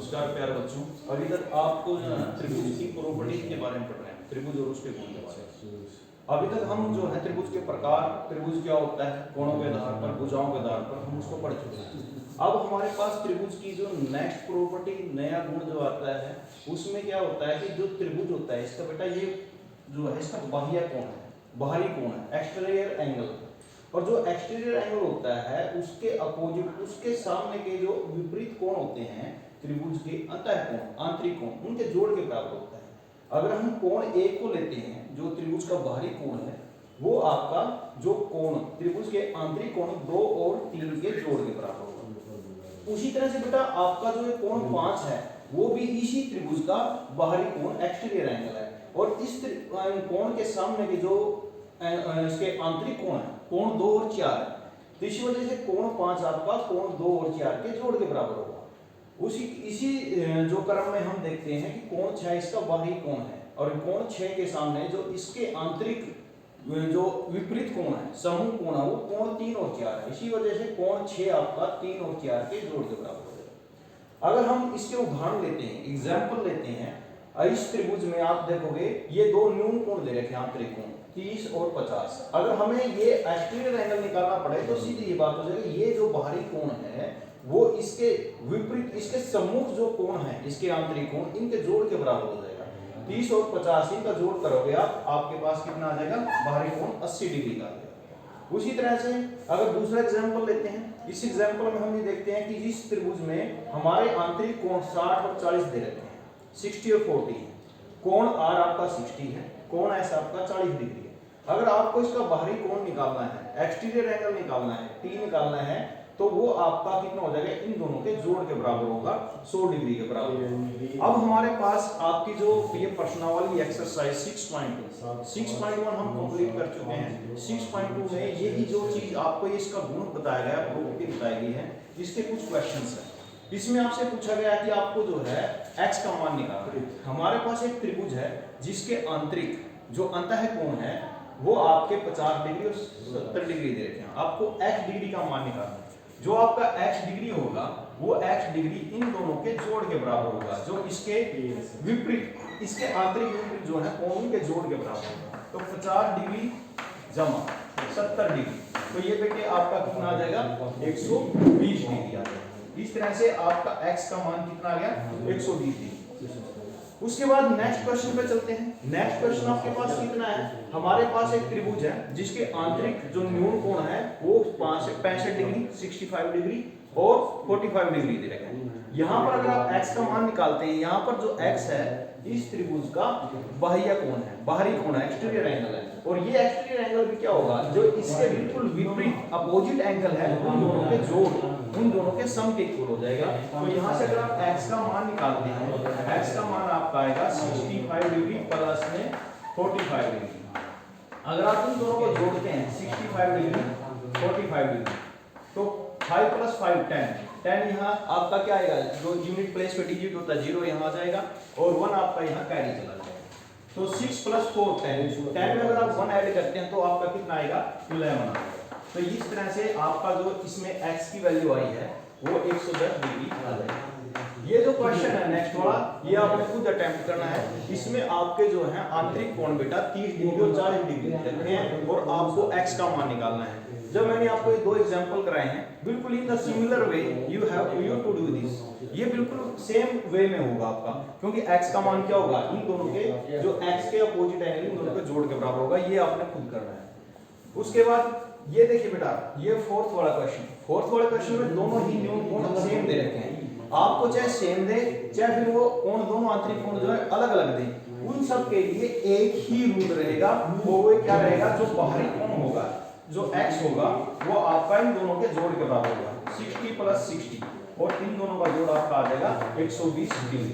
नमस्कार प्यारे बच्चों, अभी तक आपको जो है त्रिभुज की प्रॉपर्टी के बारे में पढ़ रहे हैं, त्रिभुज और उसके गुण के बारे में। अभी तक हम जो है त्रिभुज के प्रकार, त्रिभुज क्या होता है, कोणों के आधार पर, भुजाओं के आधार पर हम उसको पढ़ चुके हैं। अब हमारे पास त्रिभुज की जो नेक्स्ट प्रॉपर्टी, नया गुण जो आता है, उसमें क्या होता है कि जो त्रिभुज होता है इसका बेटा ये जो है इसका बाह्य कोण है, बाहरी कोण है, एक्सटीरियर एंगल। और जो एक्सटीरियर एंगल होता है उसके अपोजिट, उसके सामने के जो विपरीत कोण होते हैं त्रिभुज के अंतः कोण, आंतरिक कोण, उनके जोड़ के बराबर होता है। अगर हम कोण A को लेते हैं जो त्रिभुज का बाहरी कोण है, वो आपका जो कोण त्रिभुज के आंतरिक कोण 2 और 3 के जोड़ के बराबर होगा। उसी तरह से बेटा आपका जो ये कोण 5 है वो भी इसी त्रिभुज का बाहरी कोण, एक्सटीरियर एंगल है। और इस कोण के सामने के जो इसके आंतरिक कोण है, कोण 2 और 4 है, तो इसी वजह से कोण 5 आपका कोण 2 और 4 के जोड़ के बराबर होगा। उसी इसी जो क्रम में हम देखते हैं कि कोण 6 इसका बाहरी कोण है और कोण 6 के सामने जो इसके आंतरिक जो विपरीत कोण है, समूह कोण है, वो कोण 3 और 4 है। इसी वजह से कोण 6 आपका 3 और 4 के जोड़ के बराबर हो जाएगा। अगर हम इसके उदाहरण लेते हैं, एग्जाम्पल लेते हैं, इस त्रिभुज में आप देखोगे ये दो न्यून कोण दे रखे हैं, आंतरिक कोण 30 और 50। अगर हमें ये एक्सटीरियर एंगल निकालना पड़े तो सीधी ये बात हो जाएगी, ये जो बाहरी कोण है वो इसके विपरीत, इसके सम्मुख जो कोण है, इसके आंतरिक कोण, इनके जोड़ के बराबर हो जाएगा। 30 और 50 इनका जोड़ करोगे आप, आपके पास कितना आ जाएगा, बाहरी कोण 80 डिग्री का आ जाएगा। उसी तरह से अगर दूसरा एग्जाम्पल लेते हैं, इस एग्जाम्पल में हम ये देखते हैं कि इस त्रिभुज में हमारे आंतरिक कोण 60 और 40 दे रखे हैं, 60 और 40 है। कोण R आपका 60 है, कोण S आपका 40 डिग्री है। अगर आपको इसका बाहरी कोण निकालना है, एक्सटीरियर एंगल निकालना है, T निकालना है, तो वो आपका कितना हो जाएगा, इन दोनों के जोड़ के बराबर होगा, 100 डिग्री के बराबर। अब हमारे पास आपकी जो ये प्रश्न वाली एक्सरसाइज 6.1 हम कंप्लीट कर चुके हैं। 6.2 में यही जो चीज आपको इसका गुण बताया गया, प्रॉपर्टी बताई गई है, इसके कुछ क्वेश्चंस हैं। इसमें आपसे पूछा गया कि आपको जो है x का मान निकालना है। हमारे पास एक त्रिभुज है जिसके आंतरिक जो अंतः कोण है वो आपके 50 डिग्री और 70 डिग्री दे रखे हैं। आपको x डिग्री का मान निकालना है। जो आपका x डिग्री होगा वो x डिग्री इन दोनों के जोड़ के बराबर होगा, जो इसके विपरीत, इसके आंतरिक विपरीत जो है कोण के जोड़ के बराबर होगा। तो 50 डिग्री जमा 70 डिग्री, तो ये बेटे आपका कितना आ जाएगा, 120 डिग्री आ जाएगा। इस तरह से आपका x का मान कितना आ गया, 120 डिग्री। उसके बाद नेक्स्ट क्वेश्चन पे चलते हैं। नेक्स्ट क्वेश्चन आपके पास कितना है, हमारे पास एक त्रिभुज है जिसके आंतरिक जो न्यून कोण है वो 65 डिग्री, 65 डिग्री और 45 डिग्री दे रखे हैं। यहाँ पर अगर आप x का मान निकालते हैं, यहाँ पर जो x है इस त्रिभुज का बाह्य कोण है, बाहरी कोण है, एक्सटीरियर एंगल है। और ये एक्सटीरियर एंगल भी क्या होगा, जो इसके बिल्कुल विपरीत अपोजिट एंगल है, उन दोनों के जोड़, उन दोनों के सम के इक्वल हो जाएगा। तो यहाँ से अगर आप x का मान निकालते हैं, x का मान आपका आएगा 65 डिग्री प्लस में 45 डिग्री। अगर आप इन दोनों को जोड़ते हैं 65 डिग्री 45 डिग्री, तो 5 प्लस 5 10 यहाँ आपका क्या आएगा, जो यूनिट प्लेस पे डिजिट होता है 0 यहाँ आ जाएगा और 1 आपका यहाँ कैरी चला जाएगा। तो 6 प्लस 4 10 में अगर आप 1 ऐड करते हैं तो आपका कितना आएगा, 11 आएगा। तो इस तरह से आपका जो इसमें x की वैल्यू आई है वो 110 डिग्री आ जाएगी। ये जो क्वेश्चन है नेक्स्ट वाला, ये आपने खुद अटेम्प्ट करना है। इसमें आपके जो है आंतरिक कोण बेटा 30 डिग्री और 40 डिग्री रखने हैं और आपको x का मान निकालना है। जब मैंने आपको ये दो एग्जांपल कराए हैं, बिल्कुल in the similar way you have to do this. ये बिल्कुल सेम वे में होगा आपका, क्योंकि x का मान क्या होगा, इन दोनों के जो x के अपोजिट एंगल इन दोनों के जोड़ के बराबर होगा। ये आपने खुद करना है। उसके बाद ये देखिए बेटा, ये फोर्थ वाला क्वेश्चन में दोनों ही न्यून कोण सेम दे रखे हैं। आपको चाहे सेम दे, चाहे फिर वो कोण दोनों आंतरिक कोण जो है अलग अलग दे, उन सब के लिए एक ही रूल रहेगा। वो क्या रहेगा, जो बाहरी कोण होगा, जो x होगा, वो आपका इन दोनों के जोड़ के बराबर होगा, 60 प्लस 60, और इन दोनों का जोड़ आपका आ जाएगा 120 डिग्री।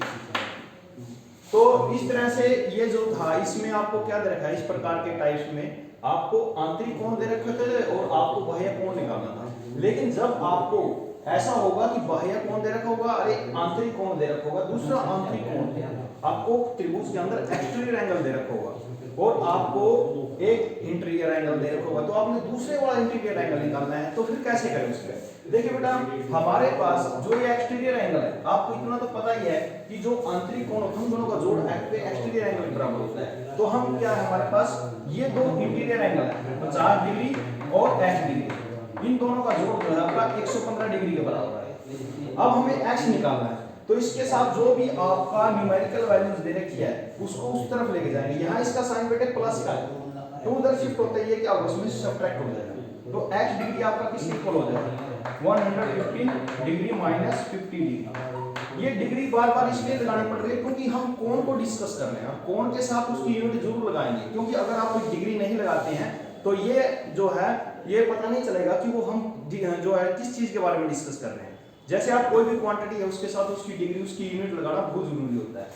तो इस तरह से ये जो था, इसमें आपको क्या दे रखा है, इस प्रकार के टाइप्स में आपको आंतरिक कोण दे रखे थे और आपको बाह्य कोण निकालना था। लेकिन जब आपको ऐसा होगा कि बाह्य कोण दे रखा होगा और एक आंतरिक कोण दे रखा होगा, दूसरा आंतरिक कोण है। आपको त्रिभुज के अंदर एक्सटीरियर एंगल दे रखा होगा और आपको एक इंटीरियर एंगल दे रखा होगा, तो आपने दूसरे वाला इंटीरियर एंगल निकालना है। तो फिर कैसे करें उसके? देखिए बेटा, हमारे पास जो ये एक्सटीरियर एंगल है, आपको इतना तो पता ही है कि जो आंतरिक कोण हम दोनों का जोड़ एक्सटीरियर एंगल के बराबर होता है। तो हम क्या है, हमारे पास ये दो इंटीरियर एंगल है 50 डिग्री और 60 डिग्री, इन दोनों का जोड़ जो है आपका 115 डिग्री के बराबर है। अब हमें एक्स निकालना है, तो इसके साथ जो भी आपका न्यूमेरिकल वैल्यूज दे रखी है उसको उस तरफ लेके जाएंगे। यहाँ इसका साइन बेटे प्लस का है, तो उधर शिफ्ट होता है, ये क्या होगा, उसमें सब्ट्रैक्ट हो जाएगा। तो x डिग्री आपका किसके इक्वल हो जाएगा, 115 डिग्री माइनस 50 डिग्री। ये डिग्री बार बार इसलिए लगानी पड़ रही है क्योंकि हम कोण को डिस्कस कर रहे हैं। हम कोण के साथ उसकी यूनिट जरूर लगाएंगे, क्योंकि अगर आप कोई डिग्री नहीं लगाते हैं तो ये जो है ये पता नहीं चलेगा कि वो हम जो है किस चीज के बारे में डिस्कस कर रहे हैं। जैसे आप कोई भी क्वांटिटी है उसके साथ उसकी डिग्री, उसकी यूनिट लगाना बहुत जरूरी होता है।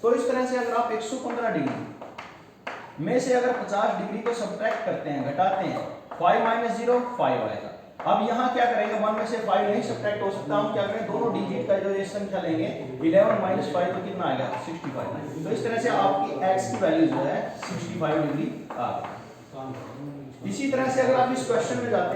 तो इस तरह से अगर आप 115 डिग्री में से अगर 50 डिग्री को सब्ट्रैक्ट करते हैं, घटाते हैं, 5 माइनस 0 5 आएगा। अब यहाँ क्या करेंगे, 1 में से 5 नहीं सब्ट्रैक्ट हो सकता, हम क्या करें, दोनों डिजिट का जो ये संख्या लेंगे, 11 माइनस 5 तो कितना आएगा, 65। तो इस तरह से आपकी x की वैल्यू जो है 65 डिग्री आ गई। इसी तरह से अगर आप इस क्वेश्चन में जाते हैं